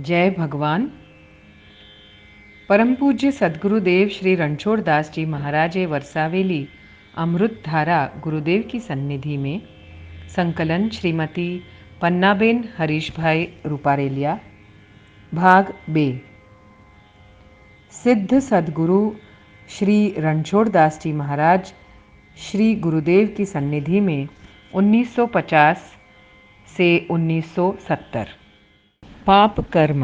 जय भगवान। परम पूज्य सद्गुरुदेव श्री रणछोड़ दास जी महाराजे वर्सावेली अमृत धारा गुरुदेव की सन्निधि में संकलन श्रीमती पन्नाबेन हरीश भाई रूपारेलिया भाग बे। सिद्ध सद्गुरु श्री रणछोड़ दास जी महाराज श्री गुरुदेव की सन्निधि में 1950 से 1970। पाप कर्म।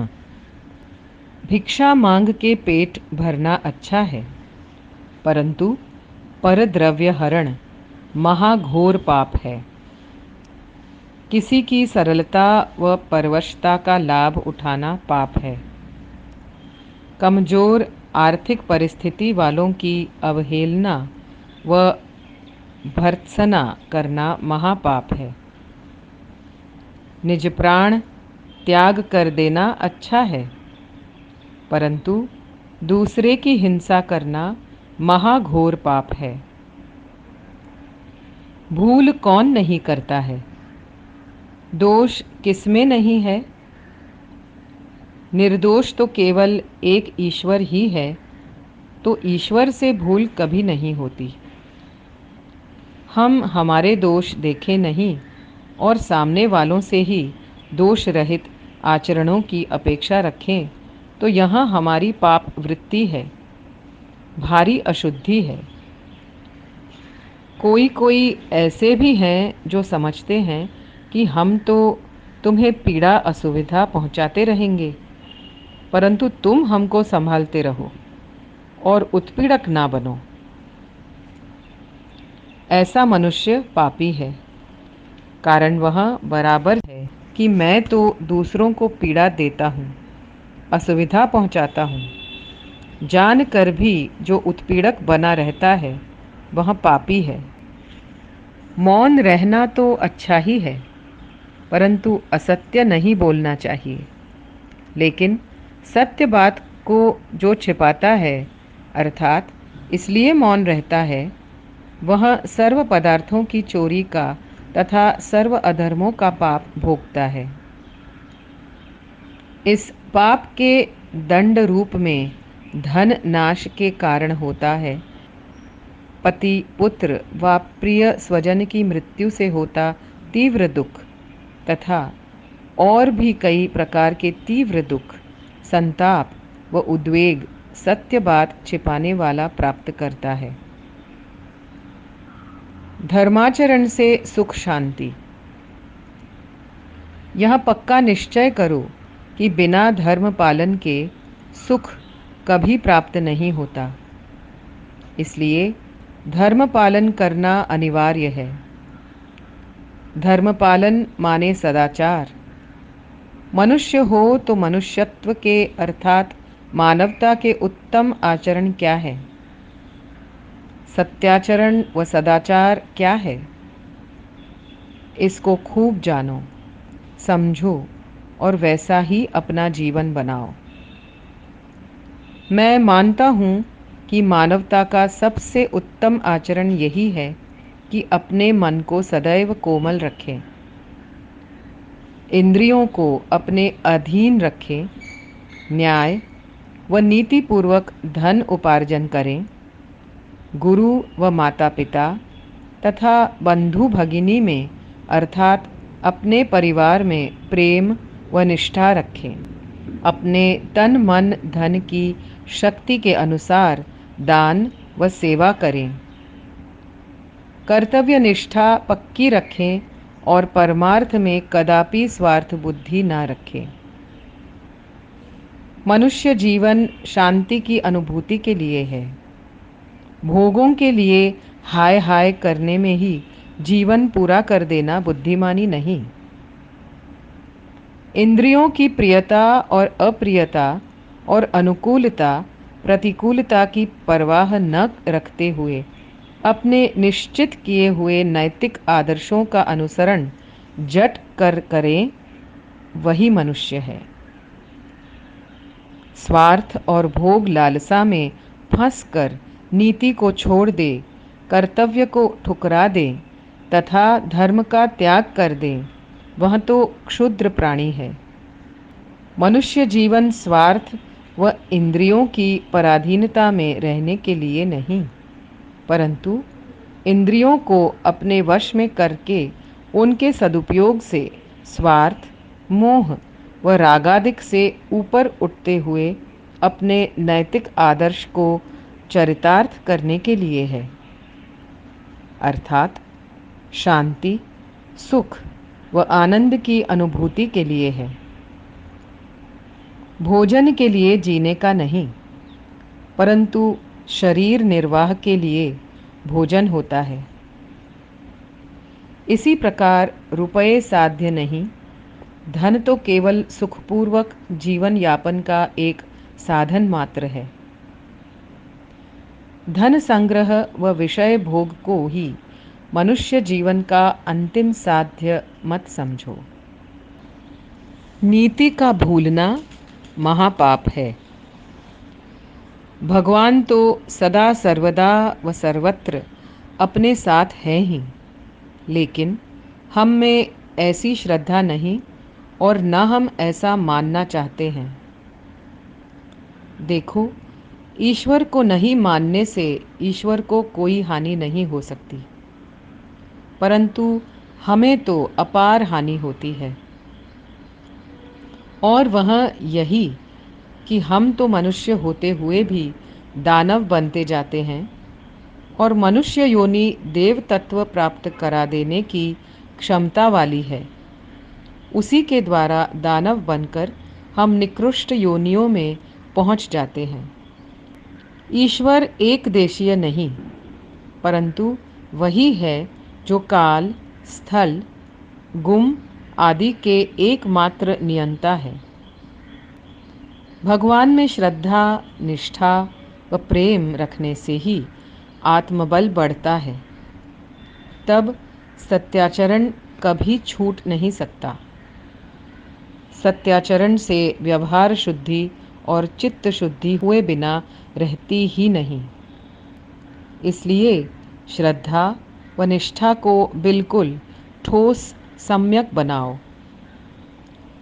भिक्षा मांग के पेट भरना अच्छा है, परंतु परद्रव्य हरण महाघोर पाप है। किसी की सरलता व परवशता का लाभ उठाना पाप है। कमजोर आर्थिक परिस्थिति वालों की अवहेलना व भर्त्सना करना महापाप है। निज प्राण त्याग कर देना अच्छा है, परंतु दूसरे की हिंसा करना महाघोर पाप है। भूल कौन नहीं करता है? दोष किसमें नहीं है? निर्दोष तो केवल एक ईश्वर ही है, तो ईश्वर से भूल कभी नहीं होती। हम हमारे दोष देखे नहीं और सामने वालों से ही दोष रहित आचरणों की अपेक्षा रखें तो यहाँ हमारी पाप वृत्ति है, भारी अशुद्धि है। कोई ऐसे भी हैं जो समझते हैं कि हम तो तुम्हें पीड़ा असुविधा पहुँचाते रहेंगे, परंतु तुम हमको संभालते रहो और उत्पीड़क ना बनो। ऐसा मनुष्य पापी है, कारण वह बराबर है कि मैं तो दूसरों को पीड़ा देता हूँ, असुविधा पहुँचाता हूँ। जान कर भी जो उत्पीड़क बना रहता है वह पापी है। मौन रहना तो अच्छा ही है, परंतु असत्य नहीं बोलना चाहिए। लेकिन सत्य बात को जो छिपाता है, अर्थात इसलिए मौन रहता है, वह सर्व पदार्थों की चोरी का तथा सर्व अधर्मों का पाप भोगता है। इस पाप के दंड रूप में धन नाश के कारण होता है। पति पुत्र व प्रिय स्वजन की मृत्यु से होता तीव्र दुख तथा और भी कई प्रकार के तीव्र दुख, संताप व उद्वेग सत्य बात छिपाने वाला प्राप्त करता है। धर्माचरण से सुख शांति। यह पक्का निश्चय करो कि बिना धर्म पालन के सुख कभी प्राप्त नहीं होता। इसलिए धर्म पालन करना अनिवार्य है। धर्म पालन माने सदाचार। मनुष्य हो तो मनुष्यत्व के अर्थात मानवता के उत्तम आचरण क्या है? सत्याचरण व सदाचार क्या है? इसको खूब जानो, समझो और वैसा ही अपना जीवन बनाओ। मैं मानता हूँ कि मानवता का सबसे उत्तम आचरण यही है कि अपने मन को सदैव कोमल रखें, इंद्रियों को अपने अधीन रखें, न्याय व नीतिपूर्वक धन उपार्जन करें, गुरु व माता पिता तथा बंधु भगिनी में अर्थात अपने परिवार में प्रेम व निष्ठा रखें, अपने तन मन धन की शक्ति के अनुसार दान व सेवा करें, कर्तव्य निष्ठा पक्की रखें और परमार्थ में कदापि स्वार्थ बुद्धि न रखें। मनुष्य जीवन शांति की अनुभूति के लिए है। भोगों के लिए हाय हाय करने में ही जीवन पूरा कर देना बुद्धिमानी नहीं। इंद्रियों की प्रियता और अप्रियता और अनुकूलता प्रतिकूलता की परवाह न रखते हुए अपने निश्चित किए हुए नैतिक आदर्शों का अनुसरण जट कर करें, वही मनुष्य है। स्वार्थ और भोग लालसा में फंसकर नीति को छोड़ दे, कर्तव्य को ठुकरा दे तथा धर्म का त्याग कर दे, वह तो क्षुद्र प्राणी है। मनुष्य जीवन स्वार्थ व इंद्रियों की पराधीनता में रहने के लिए नहीं, परंतु इंद्रियों को अपने वश में करके उनके सदुपयोग से स्वार्थ, मोह व रागादिक से ऊपर उठते हुए अपने नैतिक आदर्श को चरितार्थ करने के लिए है, अर्थात शांति, सुख व आनंद की अनुभूति के लिए है। भोजन के लिए जीने का नहीं, परंतु शरीर निर्वाह के लिए भोजन होता है। इसी प्रकार रुपये साध्य नहीं, धन तो केवल सुखपूर्वक जीवन यापन का एक साधन मात्र है। धन संग्रह व विषय भोग को ही मनुष्य जीवन का अंतिम साध्य मत समझो। नीति का भूलना महापाप है। भगवान तो सदा सर्वदा व सर्वत्र अपने साथ हैं ही, लेकिन हम में ऐसी श्रद्धा नहीं और न हम ऐसा मानना चाहते हैं। देखो, ईश्वर को नहीं मानने से ईश्वर को कोई हानि नहीं हो सकती, परंतु हमें तो अपार हानि होती है। और वह यही कि हम तो मनुष्य होते हुए भी दानव बनते जाते हैं और मनुष्य योनि देव तत्व प्राप्त करा देने की क्षमता वाली है। उसी के द्वारा दानव बनकर हम निकृष्ट योनियों में पहुंच जाते हैं। ईश्वर एक देशीय नहीं, परंतु वही है जो काल, स्थल, गुम आदि के एकमात्र नियंता है। भगवान में श्रद्धा, निष्ठा व प्रेम रखने से ही आत्मबल बढ़ता है। तब सत्याचरण कभी छूट नहीं सकता। सत्याचरण से व्यवहार शुद्धि और चित्त शुद्धि हुए बिना रहती ही नहीं। इसलिए श्रद्धा व निष्ठा को बिल्कुल ठोस सम्यक बनाओ।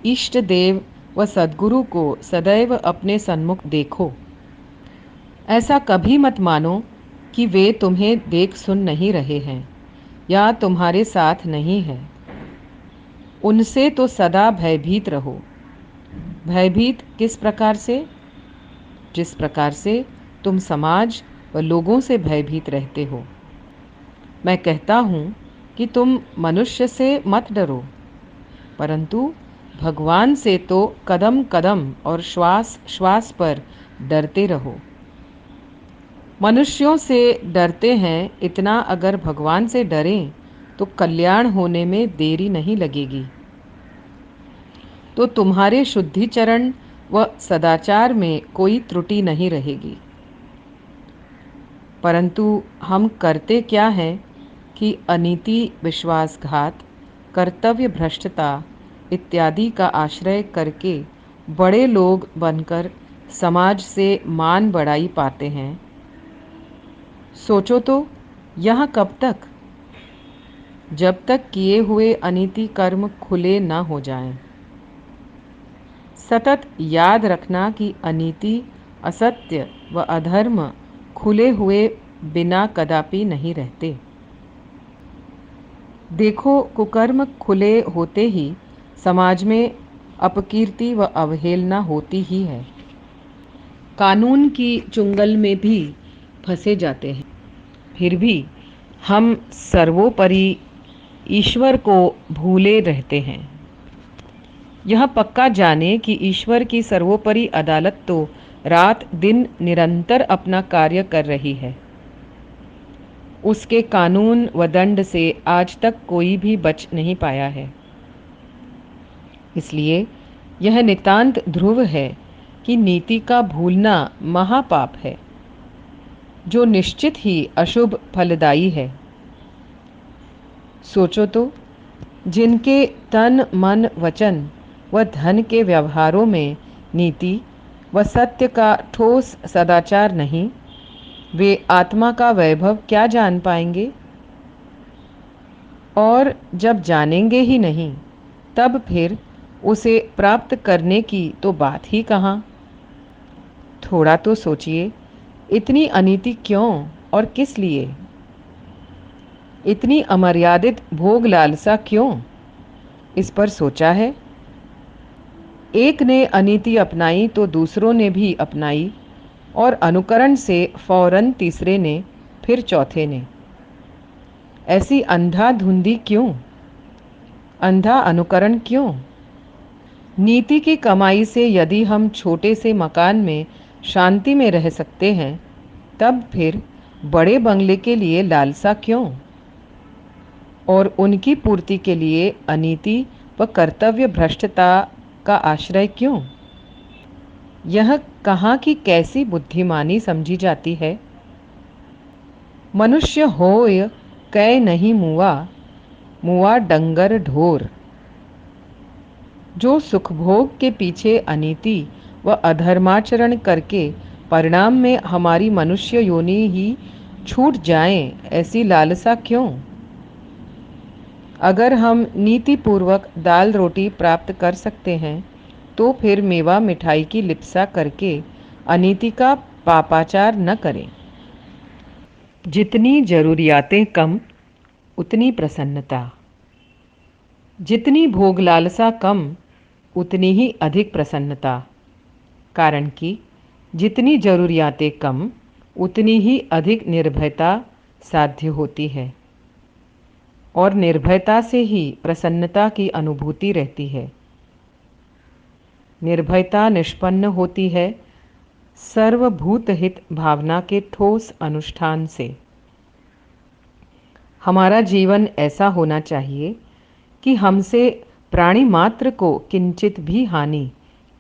इष्ट देव व सद्गुरु को सदैव अपने सन्मुख देखो। ऐसा कभी मत मानो कि वे तुम्हें देख सुन नहीं रहे हैं या तुम्हारे साथ नहीं हैं। उनसे तो सदा भयभीत रहो। भयभीत किस प्रकार से? जिस प्रकार से तुम समाज व लोगों से भयभीत रहते हो। मैं कहता हूँ कि तुम मनुष्य से मत डरो, परंतु भगवान से तो कदम कदम और श्वास श्वास पर डरते रहो। मनुष्यों से डरते हैं, इतना अगर भगवान से डरें तो कल्याण होने में देरी नहीं लगेगी। तो तुम्हारे शुद्धिचरण व सदाचार में कोई त्रुटि नहीं रहेगी। परंतु हम करते क्या हैं कि अनीति, विश्वासघात, कर्तव्य भ्रष्टता इत्यादि का आश्रय करके बड़े लोग बनकर समाज से मान बढ़ाई पाते हैं। सोचो तो, यह कब तक? जब तक किए हुए अनीति कर्म खुले न हो जाएं। सतत याद रखना कि अनीति, असत्य व अधर्म खुले हुए बिना कदापि नहीं रहते। देखो, कुकर्म खुले होते ही समाज में अपकीर्ति व अवहेलना होती ही है। कानून की चुंगल में भी फंसे जाते हैं। फिर भी हम सर्वोपरि ईश्वर को भूले रहते हैं। यह पक्का जाने कि ईश्वर की सर्वोपरि अदालत तो रात दिन निरंतर अपना कार्य कर रही है। उसके कानून व दंड से आज तक कोई भी बच नहीं पाया है। इसलिए यह नितांत ध्रुव है कि नीति का भूलना महापाप है, जो निश्चित ही अशुभ फलदायी है। सोचो तो, जिनके तन, मन, वचन व धन के व्यवहारों में नीति व सत्य का ठोस सदाचार नहीं, वे आत्मा का वैभव क्या जान पाएंगे? और जब जानेंगे ही नहीं, तब फिर उसे प्राप्त करने की तो बात ही कहाँ। थोड़ा तो सोचिए, इतनी अनीति क्यों और किस लिए? इतनी अमर्यादित भोग लालसा क्यों? इस पर सोचा है? एक ने अनीति अपनाई तो दूसरों ने भी अपनाई, और अनुकरण से फौरन तीसरे ने, फिर चौथे ने। ऐसी अंधाधुंधी क्यों? अंधा अनुकरण क्यों? नीति की कमाई से यदि हम छोटे से मकान में शांति में रह सकते हैं, तब फिर बड़े बंगले के लिए लालसा क्यों? और उनकी पूर्ति के लिए अनीति व कर्तव्य भ्रष्टता का आश्रय क्यों? यह कहाँ की कैसी बुद्धिमानी समझी जाती है? मनुष्य होय कै नहीं मुआ, मुआ डंगर ढोर। जो सुखभोग के पीछे अनीति व अधर्माचरण करके परिणाम में हमारी मनुष्य योनि ही छूट जाएं, ऐसी लालसा क्यों? अगर हम नीतिपूर्वक दाल रोटी प्राप्त कर सकते हैं, तो फिर मेवा मिठाई की लिप्सा करके अनीति का पापाचार न करें। जितनी जरूरियातें कम, उतनी प्रसन्नता। जितनी भोग लालसा कम, उतनी ही अधिक प्रसन्नता। कारण कि जितनी जरूरियातें कम, उतनी ही अधिक निर्भयता साध्य होती है, और निर्भयता से ही प्रसन्नता की अनुभूति रहती है। निर्भयता निष्पन्न होती है सर्वभूत हित भावना के ठोस अनुष्ठान से। हमारा जीवन ऐसा होना चाहिए कि हमसे प्राणी मात्र को किंचित भी हानि,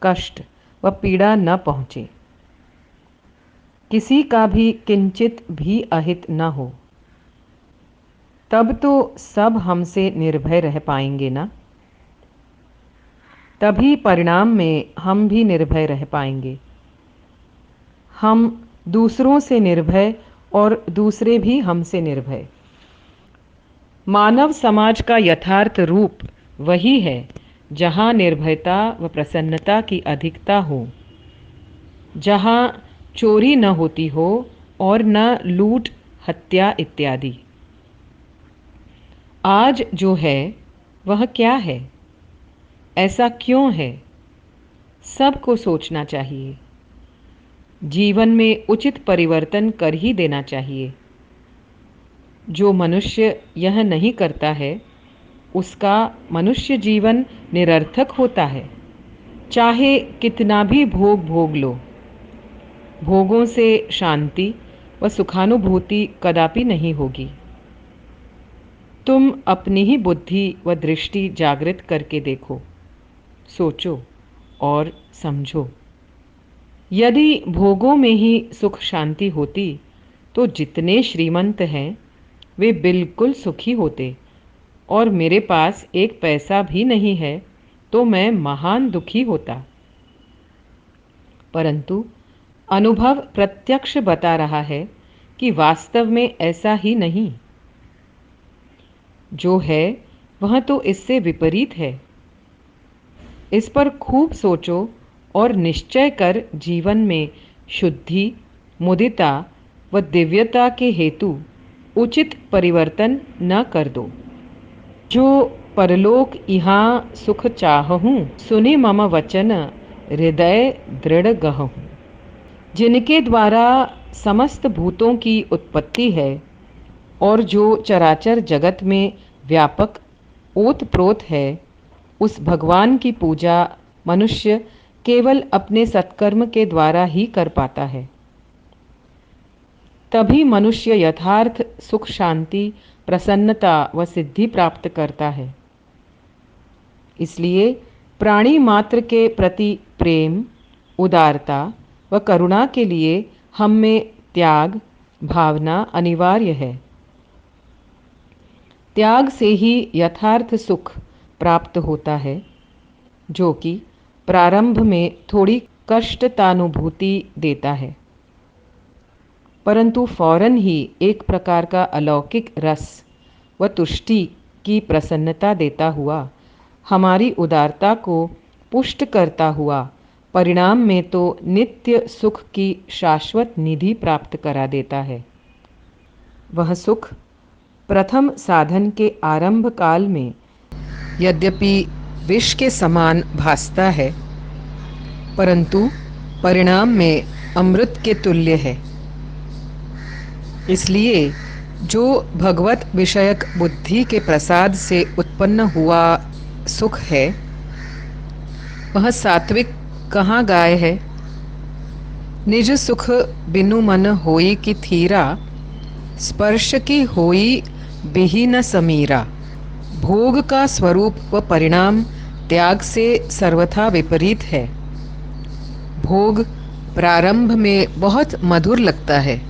कष्ट व पीड़ा न पहुँचे। किसी का भी किंचित भी अहित न हो। तब तो सब हमसे निर्भय रह पाएंगे ना। तभी परिणाम में हम भी निर्भय रह पाएंगे। हम दूसरों से निर्भय और दूसरे भी हमसे निर्भय। मानव समाज का यथार्थ रूप वही है जहाँ निर्भयता व प्रसन्नता की अधिकता हो, जहाँ चोरी न होती हो और न लूट, हत्या इत्यादि। आज जो है वह क्या है? ऐसा क्यों है? सबको सोचना चाहिए। जीवन में उचित परिवर्तन कर ही देना चाहिए। जो मनुष्य यह नहीं करता है, उसका मनुष्य जीवन निरर्थक होता है। चाहे कितना भी भोग भोग लो, भोगों से शांति व सुखानुभूति कदापि नहीं होगी। तुम अपनी ही बुद्धि व दृष्टि जागृत करके देखो, सोचो और समझो। यदि भोगों में ही सुख शांति होती, तो जितने श्रीमंत हैं वे बिल्कुल सुखी होते, और मेरे पास एक पैसा भी नहीं है तो मैं महान दुखी होता। परंतु अनुभव प्रत्यक्ष बता रहा है कि वास्तव में ऐसा ही नहीं। जो है वह तो इससे विपरीत है। इस पर खूब सोचो और निश्चय कर जीवन में शुद्धि, मुदिता व दिव्यता के हेतु उचित परिवर्तन न कर दो। जो परलोक यहाँ सुख चाहूँ, सुनि मम वचन हृदय दृढ़ गहूँ। जिनके द्वारा समस्त भूतों की उत्पत्ति है और जो चराचर जगत में व्यापक ओत प्रोत है, उस भगवान की पूजा मनुष्य केवल अपने सत्कर्म के द्वारा ही कर पाता है। तभी मनुष्य यथार्थ सुख शांति, प्रसन्नता व सिद्धि प्राप्त करता है। इसलिए प्राणी मात्र के प्रति प्रेम, उदारता व करुणा के लिए हम में त्याग भावना अनिवार्य है। त्याग से ही यथार्थ सुख प्राप्त होता है, जो कि प्रारंभ में थोड़ी कष्टानुभूति देता है, परंतु फौरन ही एक प्रकार का अलौकिक रस व तुष्टि की प्रसन्नता देता हुआ हमारी उदारता को पुष्ट करता हुआ परिणाम में तो नित्य सुख की शाश्वत निधि प्राप्त करा देता है। वह सुख प्रथम साधन के आरंभ काल में यद्यपि विष के समान भासता है, परंतु परिणाम में अमृत के तुल्य है। इसलिए जो भगवत विषयक बुद्धि के प्रसाद से उत्पन्न हुआ सुख है, वह सात्विक कहाँ गाय है। निज सुख बिनु मन होई की थीरा, स्पर्श की होई बिही न समीरा। भोग का स्वरूप व परिणाम त्याग से सर्वथा विपरीत है। भोग प्रारंभ में बहुत मधुर लगता है,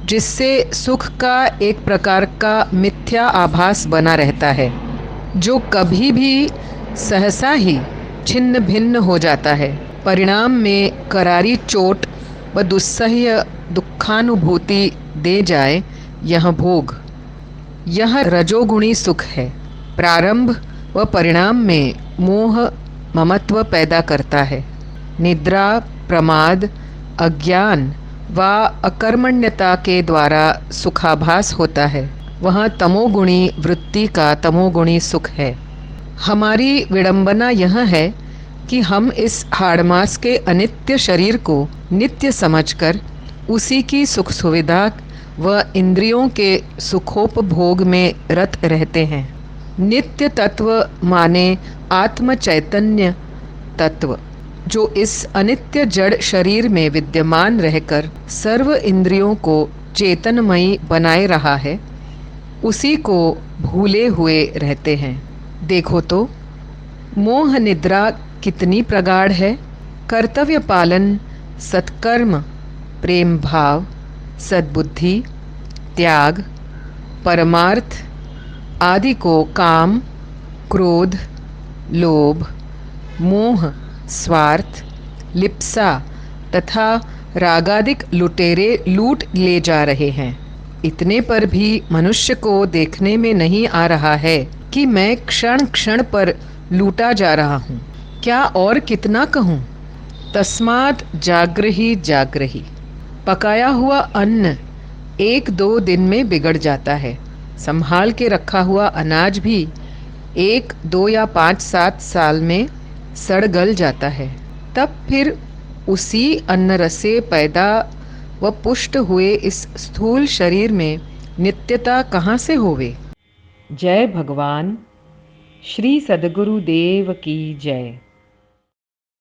जिससे सुख का एक प्रकार का मिथ्या आभास बना रहता है, जो कभी भी सहसा ही छिन्न भिन्न हो जाता है। परिणाम में करारी चोट व दुस्सह्य दुखानुभूति दे जाए यह भोग, यह रजोगुणी सुख है। प्रारंभ व परिणाम में मोह ममत्व पैदा करता है। निद्रा, प्रमाद, अज्ञान व अकर्मण्यता के द्वारा सुखाभास होता है। वह तमोगुणी वृत्ति का तमोगुणी सुख है। हमारी विडंबना यह है कि हम इस हाड़मास के अनित्य शरीर को नित्य समझकर उसी की सुख सुविधा व इंद्रियों के सुखोपभोग में रत रहते हैं। नित्य तत्व माने आत्म चैतन्य तत्व, जो इस अनित्य जड़ शरीर में विद्यमान रहकर सर्व इंद्रियों को चेतनमयी बनाए रहा है, उसी को भूले हुए रहते हैं। देखो तो मोह निद्रा कितनी प्रगाढ़ है। कर्तव्य पालन, सत्कर्म, प्रेम भाव, सद्बुद्धि, त्याग, परमार्थ आदि को काम, क्रोध, लोभ, मोह, स्वार्थ, लिप्सा तथा रागादिक लुटेरे लूट ले जा रहे हैं। इतने पर भी मनुष्य को देखने में नहीं आ रहा है कि मैं क्षण क्षण पर लूटा जा रहा हूँ। क्या और कितना कहूँ। तस्मात् जागृहि जागृहि। पकाया हुआ अन्न 1-2 दिन में बिगड़ जाता है। संभाल के रखा हुआ अनाज भी 1, 2 या 5-7 साल में सड़ गल जाता है। तब फिर उसी अन्न रसे पैदा व पुष्ट हुए इस स्थूल शरीर में नित्यता कहाँ से होवे। जय भगवान। श्री सद्गुरुदेव की जय।